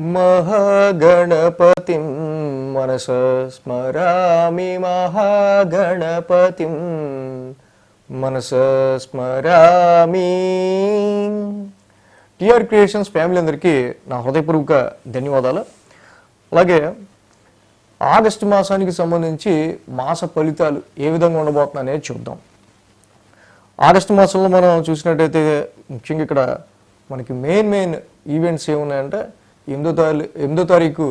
महागणपतिं मनसा स्मरामि महागणपतिं మనసా స్మరామి. TR creations family అందరికీ నా హృదయపూర్వక ధన్యవాదాలు. అలాగే ఆగస్టు మాసానికి సంబంధించి మాస ఫలితాలు ఏ విధంగా ఉండబోతున్నాయనేది చూద్దాం. ఆగస్టు మాసంలో మనం చూసినట్టయితే ముఖ్యంగా ఇక్కడ మనకి మెయిన్ ఈవెంట్స్ ఏమున్నాయంటే 8వ తారీఖు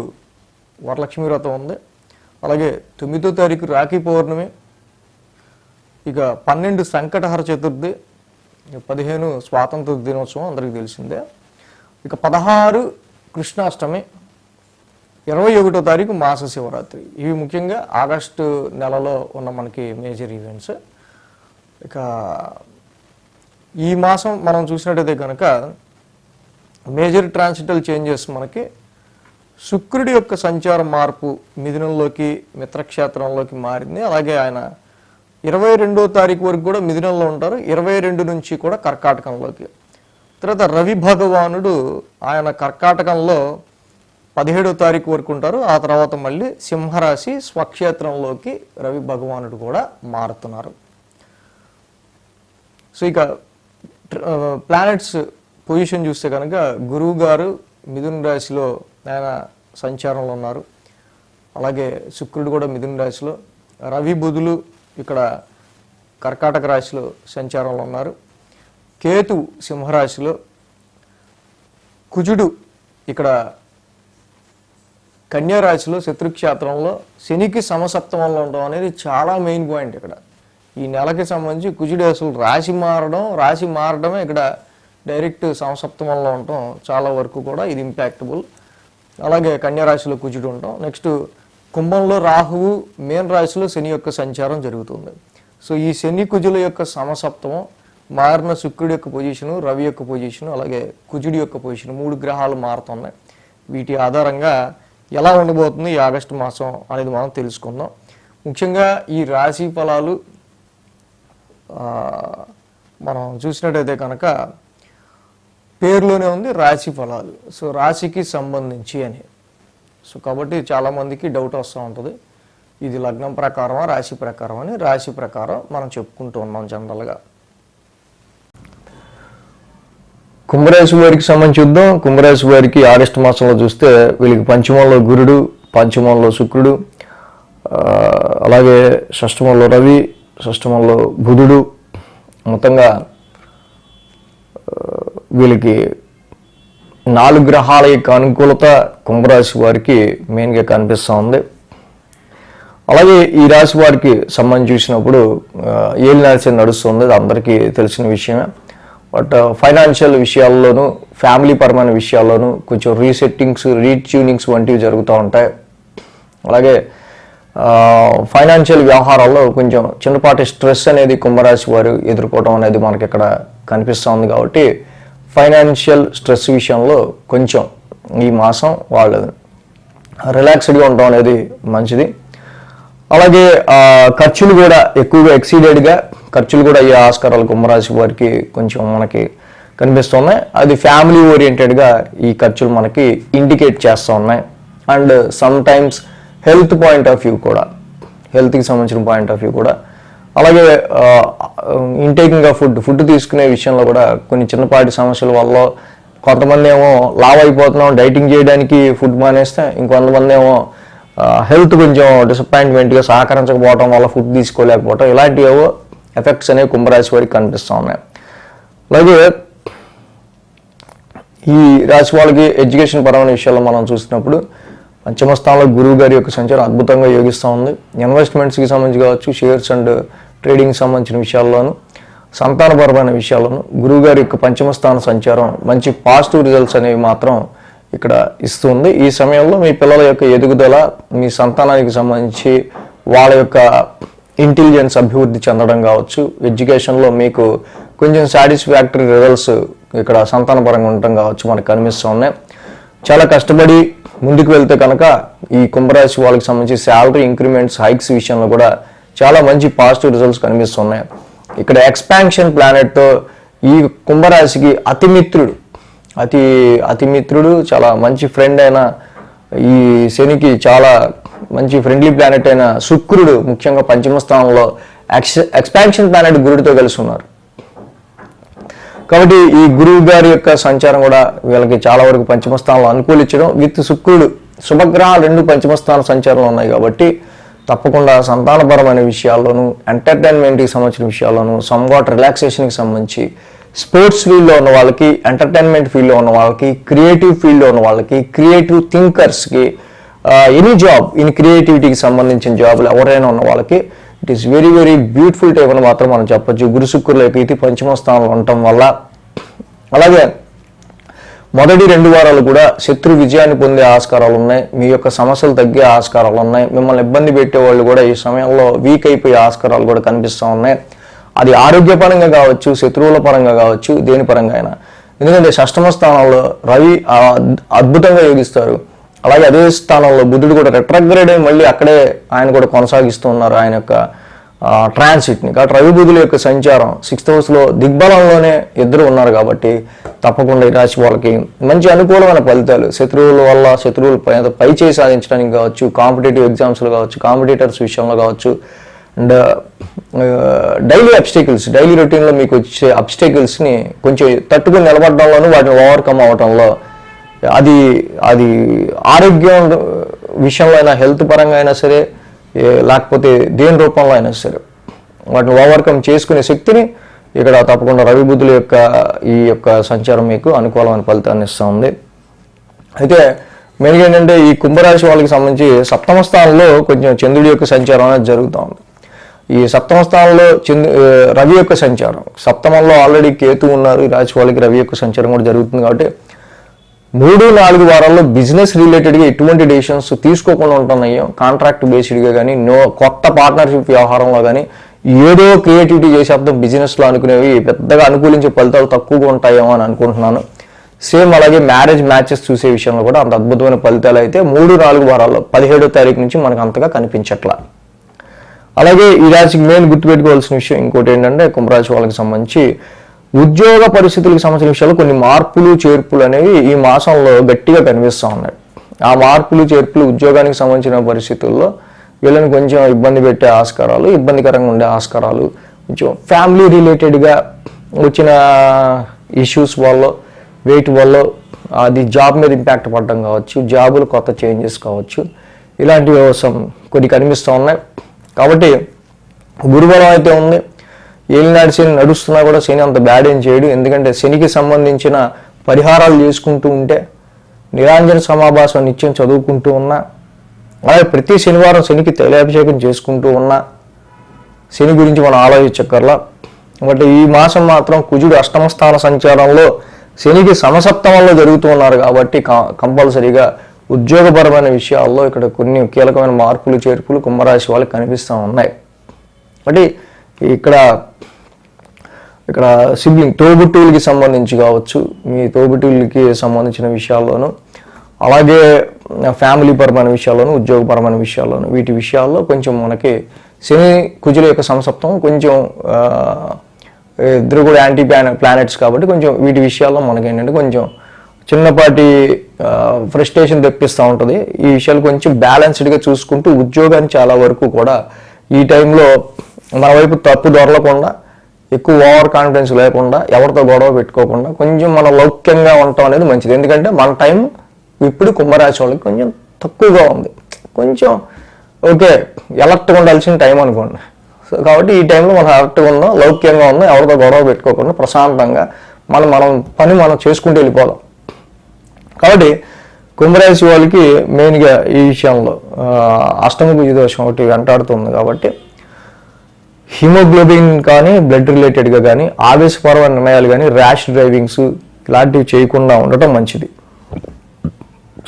వరలక్ష్మి వ్రతం ఉంది. అలాగే 9వ తారీఖు రాఖీ పౌర్ణమి, ఇక 12 సంకటహర చతుర్థి, 15 స్వాతంత్ర దినోత్సవం అందరికీ తెలిసిందే. ఇక 16 కృష్ణాష్టమి, 21వ తారీఖు మాస శివరాత్రి. ఇవి ముఖ్యంగా ఆగస్టు నెలలో ఉన్న మనకి మేజర్ ఈవెంట్స్. ఇక ఈ మాసం మనం చూసినట్టయితే కనుక మేజర్ ట్రాన్సిటల్ చేంజెస్ మనకి శుక్రుడి యొక్క సంచార మార్పు మిథునంలోకి మిత్రక్షేత్రంలోకి మారింది. అలాగే ఆయన 22వ తారీఖు వరకు కూడా మిథునంలో ఉంటారు, 22 నుంచి కూడా కర్కాటకంలోకి. తర్వాత రవి భగవానుడు ఆయన కర్కాటకంలో 17వ తారీఖు వరకు ఉంటారు. ఆ తర్వాత మళ్ళీ సింహరాశి స్వక్షేత్రంలోకి రవి భగవానుడు కూడా మారుతున్నారు. సో ఇక ప్లానెట్స్ పొజిషన్ చూస్తే కనుక గురువు గారు మిథున రాశిలో ఆయన సంచారంలో ఉన్నారు. అలాగే శుక్రుడు కూడా మిథున రాశిలో, రవి బుధులు ఇక్కడ కర్కాటక రాశిలో సంచారంలో ఉన్నారు. కేతు సింహరాశిలో, కుజుడు ఇక్కడ కన్యా రాశిలో శత్రుక్షేత్రంలో, శనికి సమసప్తమంలో ఉండడం అనేది చాలా మెయిన్ పాయింట్. ఇక్కడ ఈ నెలకి సంబంధించి కుజుడు అసలు రాశి మారడమే ఇక్కడ డైరెక్ట్ సమసప్తమంలో ఉండటం చాలా వరకు కూడా ఇది ఇంపాక్టబుల్. అలాగే కన్యా రాశిలో కుజుడు ఉండటం, నెక్స్ట్ కుంభంలో రాహువు, మీన రాశిలో శని యొక్క సంచారం జరుగుతుంది. సో ఈ శని కుజుల యొక్క సమసప్తమం, మారిన శుక్రుడి యొక్క పొజిషను, రవి యొక్క పొజిషను, అలాగే కుజుడి యొక్క పొజిషన్, 3 గ్రహాలు మారుతున్నాయి. వీటి ఆధారంగా ఎలా ఉండబోతుంది ఈ ఆగస్టు మాసం అనేది మనం తెలుసుకుందాం. ముఖ్యంగా ఈ రాశి ఫలాలు మనం చూసినట్టయితే కనుక పేరులోనే ఉంది రాశి ఫలాలు. సో రాశికి సంబంధించి అని. సో కాబట్టి చాలామందికి డౌట్ వస్తూ ఉంటుంది, ఇది లగ్నం ప్రకారమా రాశి ప్రకారం అని. రాశి ప్రకారం మనం చెప్పుకుంటూ ఉన్నాం జనరల్గా. కుంభరాశి వారికి సంబంధించి చూద్దాం. కుంభరాశి వారికి ఆగస్టు మాసంలో చూస్తే వీళ్ళకి పంచమంలో గురుడు, పంచమంలో శుక్రుడు, అలాగే షష్టమంలో రవి, షష్టమంలో బుధుడు, మొత్తంగా వీళ్ళకి 4 గ్రహాల యొక్క అనుకూలత కుంభరాశి వారికి మెయిన్గా కనిపిస్తూ ఉంది. అలాగే ఈ రాశి వారికి సంబంధించి చూసినప్పుడు ఏలినాటి నడుస్తుంది, అది అందరికీ తెలిసిన విషయమే. బట్ ఫైనాన్షియల్ విషయాల్లోనూ ఫ్యామిలీ పరమైన విషయాల్లోనూ కొంచెం రీసెట్టింగ్స్, రీట్యూనింగ్స్ వంటివి జరుగుతూ ఉంటాయి. అలాగే ఫైనాన్షియల్ వ్యవహారాల్లో కొంచెం చిన్నపాటి స్ట్రెస్ అనేది కుంభరాశి వారు ఎదుర్కోవడం అనేది మనకి ఇక్కడ కనిపిస్తూ ఉంది. కాబట్టి ఫైనాన్షియల్ స్ట్రెస్ విషయంలో కొంచెం ఈ మాసం వాళ్ళు రిలాక్స్డ్గా ఉండడం అనేది మంచిది. అలాగే ఖర్చులు కూడా ఎక్కువగా ఎక్సీడెడ్గా ఖర్చులు కూడా అయ్యే ఆస్కారాలు కుంభరాశి వారికి కొంచెం మనకి కనిపిస్తున్నాయి. అది ఫ్యామిలీ ఓరియంటెడ్గా ఈ ఖర్చులు మనకి ఇండికేట్ చేస్తూ ఉన్నాయి. And some times health point of view కూడా, హెల్త్కి సంబంధించిన పాయింట్ ఆఫ్ వ్యూ కూడా, అలాగే ఇంటేకింగ్ ఆఫ్ ఫుడ్ తీసుకునే విషయంలో కూడా కొన్ని చిన్నపాటి సమస్యల వల్ల కొంతమంది ఏమో లావ్ అయిపోతున్నాం, డైటింగ్ చేయడానికి ఫుడ్ మానేస్తే, ఇంకొంతమంది ఏమో హెల్త్ కొంచెం డిసప్పాయింట్మెంట్గా సహకరించకపోవడం వల్ల ఫుడ్ తీసుకోలేకపోవడం, ఇలాంటి ఏవో ఎఫెక్ట్స్ అనేవి కుంభరాశి వారికి కనిపిస్తూ ఉన్నాయి. అలాగే ఈ రాశి వాళ్ళకి ఎడ్యుకేషన్ పరమైన విషయాల్లో మనం చూసినప్పుడు పంచమ స్థానంలో గురువు గారి యొక్క సంచారం అద్భుతంగా యోగిస్తూ ఉంది. ఇన్వెస్ట్మెంట్స్కి సంబంధించి కావచ్చు, షేర్స్ అండ్ ట్రేడింగ్కి సంబంధించిన విషయాల్లోనూ, సంతానపరమైన విషయాల్లోనూ గురువు గారి యొక్క పంచమ స్థాన సంచారం మంచి పాజిటివ్ రిజల్ట్స్ అనేవి మాత్రం ఇక్కడ ఇస్తుంది. ఈ సమయంలో మీ పిల్లల యొక్క ఎదుగుదల, మీ సంతానానికి సంబంధించి వాళ్ళ యొక్క ఇంటెలిజెన్స్ అభివృద్ధి చెందడం కావచ్చు, ఎడ్యుకేషన్లో మీకు కొంచెం సాటిస్ఫాక్టరీ రిజల్ట్స్ ఇక్కడ సంతానపరంగా ఉండటం కావచ్చు మనకు కనిపిస్తూ ఉన్నాయి. చాలా కష్టపడి ముందుకు వెళ్తే కనుక ఈ కుంభరాశి వాళ్ళకి సంబంధించి శాలరీ ఇంక్రిమెంట్స్, హైక్స్ విషయంలో కూడా చాలా మంచి పాజిటివ్ రిజల్ట్స్ కనిపిస్తున్నాయి. ఇక్కడ ఎక్స్పాన్షన్ ప్లానెట్తో ఈ కుంభరాశికి అతిమిత్రుడు అతి అతి మిత్రుడు, చాలా మంచి ఫ్రెండ్ అయిన ఈ శనికి చాలా మంచి ఫ్రెండ్లీ ప్లానెట్ అయిన శుక్రుడు ముఖ్యంగా పంచమ స్థానంలో ఎక్స్పాన్షన్ ప్లానెట్ గురుడితో కలిసి ఉన్నారు. కాబట్టి ఈ గురువు గారి యొక్క సంచారం కూడా వీళ్ళకి చాలా వరకు పంచమ స్థానంలో అనుకూలించడం, విత్ శుక్రుడు శుభగ్రహాలు 2 పంచమ స్థాన సంచారంలో ఉన్నాయి కాబట్టి తప్పకుండా సంతానపరమైన విషయాల్లోనూ, ఎంటర్టైన్మెంట్కి సంబంధించిన విషయాల్లోనూ, సమ్వాట్ రిలాక్సేషన్కి సంబంధించి, స్పోర్ట్స్ ఫీల్డ్లో ఉన్న వాళ్ళకి, ఎంటర్టైన్మెంట్ ఫీల్డ్లో ఉన్న వాళ్ళకి, క్రియేటివ్ ఫీల్డ్లో ఉన్న వాళ్ళకి, క్రియేటివ్ థింకర్స్కి, ఎనీ జాబ్ ఇన్ క్రియేటివిటీకి సంబంధించిన జాబులు ఎవరైనా ఉన్న వాళ్ళకి it is very very beautiful time అని మాత్రం మనం చెప్పొచ్చు. గురు శుక్రుల యొక్క పంచమ స్థానంలో ఉండటం వల్ల. అలాగే మొదటి 2 వారాలు కూడా శత్రు విజయాన్ని పొందే ఆస్కారాలు ఉన్నాయి, మీ యొక్క సమస్యలు తగ్గే ఆస్కారాలు ఉన్నాయి, మిమ్మల్ని ఇబ్బంది పెట్టే వాళ్ళు కూడా ఈ సమయంలో వీక్ అయిపోయే ఆస్కారాలు కూడా కనిపిస్తూ ఉన్నాయి. అది ఆరోగ్యపరంగా కావచ్చు, శత్రువుల పరంగా కావచ్చు, దేని పరంగా అయినా. ఎందుకంటే 6వ స్థానంలో రవి అద్భుతంగా యోగిస్తారు. అలాగే అదే స్థానంలో బుధుడు కూడా రెట్రగ్రేడ్ అయి మళ్ళీ అక్కడే ఆయన కూడా కొనసాగిస్తూ ఉన్నారు ఆయన యొక్క ట్రాన్సిట్ని. కాబట్టి రవి బుధుల యొక్క సంచారం 6th హౌస్లో దిగ్బలంలోనే ఇద్దరు ఉన్నారు కాబట్టి తప్పకుండా ఈ రాశి వాళ్ళకి మంచి అనుకూలమైన ఫలితాలు, శత్రువుల వల్ల శత్రువులు పై చేయి సాధించడానికి కావచ్చు, కాంపిటేటివ్ ఎగ్జామ్స్లో కావచ్చు, కాంపిటేటర్స్ విషయంలో కావచ్చు, అండ్ డైలీ అబ్స్టేకిల్స్, డైలీ రొటీన్లో మీకు వచ్చే అబ్స్టేకిల్స్ని కొంచెం తట్టుకుని నిలబడడంలోనూ వాటిని ఓవర్కమ్ అవడంలో అది అది ఆరోగ్యం విషయంలో అయినా, హెల్త్ పరంగా అయినా సరే, లేకపోతే దేని రూపంలో అయినా సరే వాటిని ఓవర్కమ్ చేసుకునే శక్తిని ఇక్కడ తప్పకుండా రవి బుధుల యొక్క ఈ యొక్క సంచారం మీకు అనుకూలమైన ఫలితాన్ని ఇస్తూ ఉంది. అయితే మెయిన్గా ఏంటంటే ఈ కుంభరాశి వాళ్ళకి సంబంధించి 7వ స్థానంలో కొంచెం చంద్రుడి యొక్క సంచారం అనేది జరుగుతూ ఉంది. ఈ 7వ స్థానంలో రవి యొక్క సంచారం, 7మంలో ఆల్రెడీ కేతు ఉన్నారు, ఈ రాశి వాళ్ళకి రవి యొక్క సంచారం కూడా జరుగుతుంది. కాబట్టి 3-4 వారాల్లో బిజినెస్ రిలేటెడ్గా ఎటువంటి డెసిషన్స్ తీసుకోకుండా ఉంటున్నాయో, కాంట్రాక్ట్ బేస్డ్గా కానీ, కొత్త పార్ట్నర్షిప్ వ్యవహారంలో కానీ ఏదో క్రియేటివిటీ చేసేద్దాం బిజినెస్లో అనుకునేవి పెద్దగా అనుకూలించే ఫలితాలు తక్కువగా ఉంటాయేమో అని అనుకుంటున్నాను. సేమ్ అలాగే మ్యాచెస్ చూసే విషయంలో కూడా అంత అద్భుతమైన ఫలితాలు అయితే 3-4 వారాల్లో 17వ తారీఖు నుంచి మనకు అంతగా కనిపించట్లా. అలాగే ఈ రాశికి మెయిన్ గుర్తుపెట్టుకోవాల్సిన విషయం ఇంకోటి ఏంటంటే కుంభరాశి వాళ్ళకి సంబంధించి ఉద్యోగ పరిస్థితులకు సంబంధించిన విషయాలు కొన్ని మార్పులు చేర్పులు అనేవి ఈ మాసంలో గట్టిగా కనిపిస్తూ ఉన్నాయి. ఆ మార్పులు చేర్పులు ఉద్యోగానికి సంబంధించిన పరిస్థితుల్లో వీళ్ళని కొంచెం ఇబ్బంది పెట్టే ఆస్కారాలు, ఇబ్బందికరంగా ఉండే ఆస్కారాలు, కొంచెం ఫ్యామిలీ రిలేటెడ్గా వచ్చిన ఇష్యూస్ వల్ల, వెయిట్ వల్ల అది జాబ్ మీద ఇంపాక్ట్ పడడం కావచ్చు, జాబులు కొత్త చేంజెస్ కావచ్చు, ఇలాంటివి కొన్ని కనిపిస్తూ ఉన్నాయి. కాబట్టి గురుబలం అయితే ఉంది, ఏలినాడు శని నడుస్తున్నా కూడా శని అంత బ్యాడ్ ఏం చేయడు. ఎందుకంటే శనికి సంబంధించిన పరిహారాలు చేసుకుంటూ ఉంటే, నిరాంజన సమాభాసం నిత్యం చదువుకుంటూ ఉన్నా, అలాగే ప్రతి శనివారం శనికి తైలాభిషేకం చేసుకుంటూ ఉన్నా శని గురించి మనం ఆలోచించక్కర్లా. బట్ ఈ మాసం మాత్రం కుజుడు 8వ స్థాన సంచారంలో శనికి సమసప్తమంలో జరుగుతూ ఉన్నారు కాబట్టి కంపల్సరీగా ఉద్యోగపరమైన విషయాల్లో ఇక్కడ కొన్ని కీలకమైన మార్పులు చేర్పులు కుంభరాశి వాళ్ళకి కనిపిస్తూ ఉన్నాయి. అంటే ఇక్కడ సిబ్లింగ్ తోబుట్టువులకి సంబంధించి కావచ్చు, మీ తోబుట్టువులకి సంబంధించిన విషయాల్లోనూ, అలాగే ఫ్యామిలీ పరమైన విషయాల్లోనూ, ఉద్యోగపరమైన విషయాల్లోనూ, వీటి విషయాల్లో కొంచెం మనకి శని కుజుల యొక్క సంసప్తం కొంచెం ఇద్దరు కూడా యాంటీ ప్లానెట్స్ కాబట్టి కొంచెం వీటి విషయాల్లో మనకి ఏంటంటే కొంచెం చిన్నపాటి ఫ్రస్ట్రేషన్ తెప్పిస్తూ ఉంటుంది. ఈ విషయాలు కొంచెం బ్యాలెన్స్డ్గా చూసుకుంటూ ఉద్యోగాన్ని చాలా వరకు కూడా ఈ టైంలో మన వైపు తప్పు దొరలకుండా, ఎక్కువ ఓవర్ కాన్ఫిడెన్స్ లేకుండా, ఎవరితో గొడవ పెట్టుకోకుండా కొంచెం మనం లౌక్యంగా ఉండటం అనేది మంచిది. ఎందుకంటే మన టైం ఇప్పుడు కుంభరాశి వాళ్ళకి కొంచెం తక్కువగా ఉంది, కొంచెం ఓకే ఎలర్ట్గా ఉండాల్సిన టైం అనుకోండి. సో కాబట్టి ఈ టైంలో మనం అలర్ట్గా ఉన్నాం, లౌక్యంగా ఉన్నాం, ఎవరితో గొడవ పెట్టుకోకుండా ప్రశాంతంగా మనం పని మనం చేసుకుంటూ వెళ్ళిపోదాం. కాబట్టి కుంభరాశి వాళ్ళకి మెయిన్గా ఈ విషయంలో అష్టమ కుజ దోషం ఒకటి వెంటాడుతుంది. కాబట్టి హిమోగ్లోబిన్ కానీ, బ్లడ్ రిలేటెడ్గా కానీ, ఆవేశపరమైన నిర్ణయాలు కానీ, ర్యాష్ డ్రైవింగ్స్ ఇలాంటివి చేయకుండా ఉండటం మంచిది.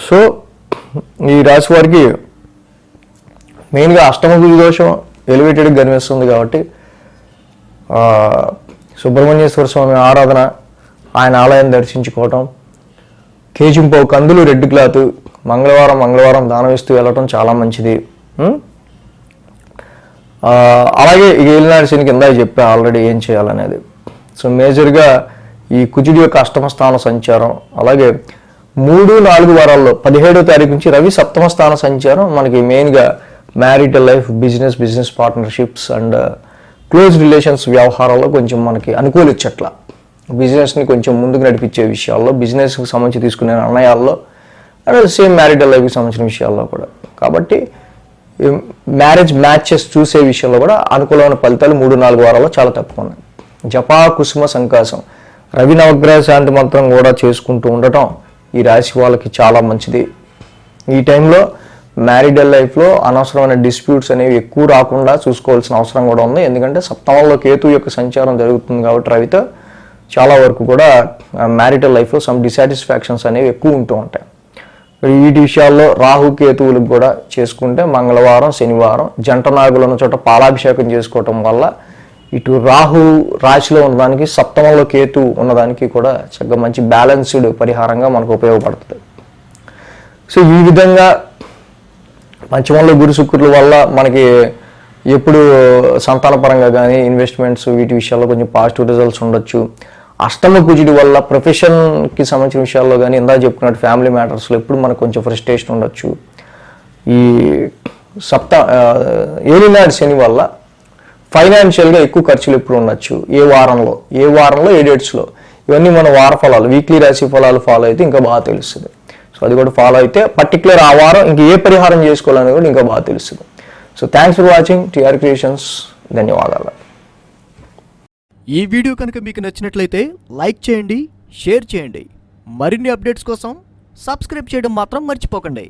సో ఈ రాశి వారికి మెయిన్గా అష్టమ కుజ దోషం ఎలివేటెడ్గా కనిపిస్తుంది కాబట్టి సుబ్రహ్మణ్యేశ్వర స్వామి ఆరాధన, ఆయన ఆలయాన్ని దర్శించుకోవటం, కేజింపావు కందులు రెడ్ క్లాత్ మంగళవారం దానం ఇస్తూ వెళ్ళటం చాలా మంచిది. అలాగే ఏలినాడు శని కింద చెప్పా ఆల్రెడీ ఏం చేయాలనేది. సో మేజర్గా ఈ కుజుడి యొక్క అష్టమ స్థాన సంచారం, అలాగే 3-4 వారాల్లో 17వ తారీఖు నుంచి రవి సప్తమ స్థాన సంచారం మనకి మెయిన్గా marital life, business partnerships and close relations వ్యవహారాల్లో కొంచెం మనకి అనుకూలించట్ల. బిజినెస్ని కొంచెం ముందుకు నడిపించే విషయాల్లో, బిజినెస్కి సంబంధించి తీసుకునే నిర్ణయాల్లో అండ్ సేమ్ మ్యారిటల్ లైఫ్కి సంబంధించిన విషయాల్లో కూడా. కాబట్టి మ్యారేజ్ మ్యాచెస్ చూసే విషయంలో కూడా అనుకూలమైన ఫలితాలు 3-4 వారాల్లో చాలా తక్కువ ఉన్నాయి. జపా కుసుమ సంకాసం, రవి నవగ్రహ శాంతి మంత్రం కూడా చేసుకుంటూ ఉండటం ఈ రాశి వాళ్ళకి చాలా మంచిది. ఈ టైంలో మ్యారిటల్ లైఫ్లో అనవసరమైన డిస్ప్యూట్స్ అనేవి ఎక్కువ రాకుండా చూసుకోవాల్సిన అవసరం కూడా ఉంది. ఎందుకంటే సప్తమంలో కేతు యొక్క సంచారం జరుగుతుంది కాబట్టి రవితో చాలా వరకు కూడా మ్యారిటల్ లైఫ్లో సమ్ డిసాటిస్ఫాక్షన్స్ అనేవి ఎక్కువ ఉంటూ ఉంటాయి. వీటి విషయాల్లో రాహు కేతువులకు కూడా చేసుకుంటే మంగళవారం, శనివారం జంట నాగులు ఉన్న చోట పాలాభిషేకం చేసుకోవటం వల్ల ఇటు రాహు రాశిలో ఉన్నదానికి, సప్తమంలో కేతు ఉన్నదానికి కూడా చక్కగా మంచి బ్యాలెన్స్డ్ పరిహారంగా మనకు ఉపయోగపడుతుంది. సో ఈ విధంగా పంచమంలో గురు శుక్రుల వల్ల మనకి ఎప్పుడు సంతానపరంగా కానీ ఇన్వెస్ట్మెంట్స్ వీటి విషయాల్లో కొంచెం పాజిటివ్ రిజల్ట్స్ ఉండొచ్చు. అష్టమ కుజుడి వల్ల ప్రొఫెషన్కి సంబంధించిన విషయాల్లో కానీ ఇందా చెప్పుకున్నట్టు ఫ్యామిలీ మ్యాటర్స్లో ఎప్పుడు మనకు కొంచెం ఫ్రస్ట్రేషన్ ఉండొచ్చు. ఈ ఏలినాడు శని వల్ల ఫైనాన్షియల్గా ఎక్కువ ఖర్చులు ఎప్పుడు ఉండొచ్చు. ఏ వారంలో ఏ డేట్స్లో, ఇవన్నీ మన వార ఫలాలు, వీక్లీ రాశి ఫలాలు ఫాలో అయితే ఇంకా బాగా తెలుస్తుంది. సో అది కూడా ఫాలో అయితే పర్టికులర్ ఆ వారం ఇంక ఏ పరిహారం చేసుకోవాలని కూడా ఇంకా బాగా తెలుస్తుంది. So thanks for watching TR creations. ధన్యవాదాలు. ఈ వీడియో కనుక మీకు నచ్చినట్లయితే లైక్ చేయండి, షేర్ చేయండి. మరిన్ని అప్డేట్స్ కోసం సబ్స్క్రైబ్ చేయడం మాత్రం మర్చిపోకండి.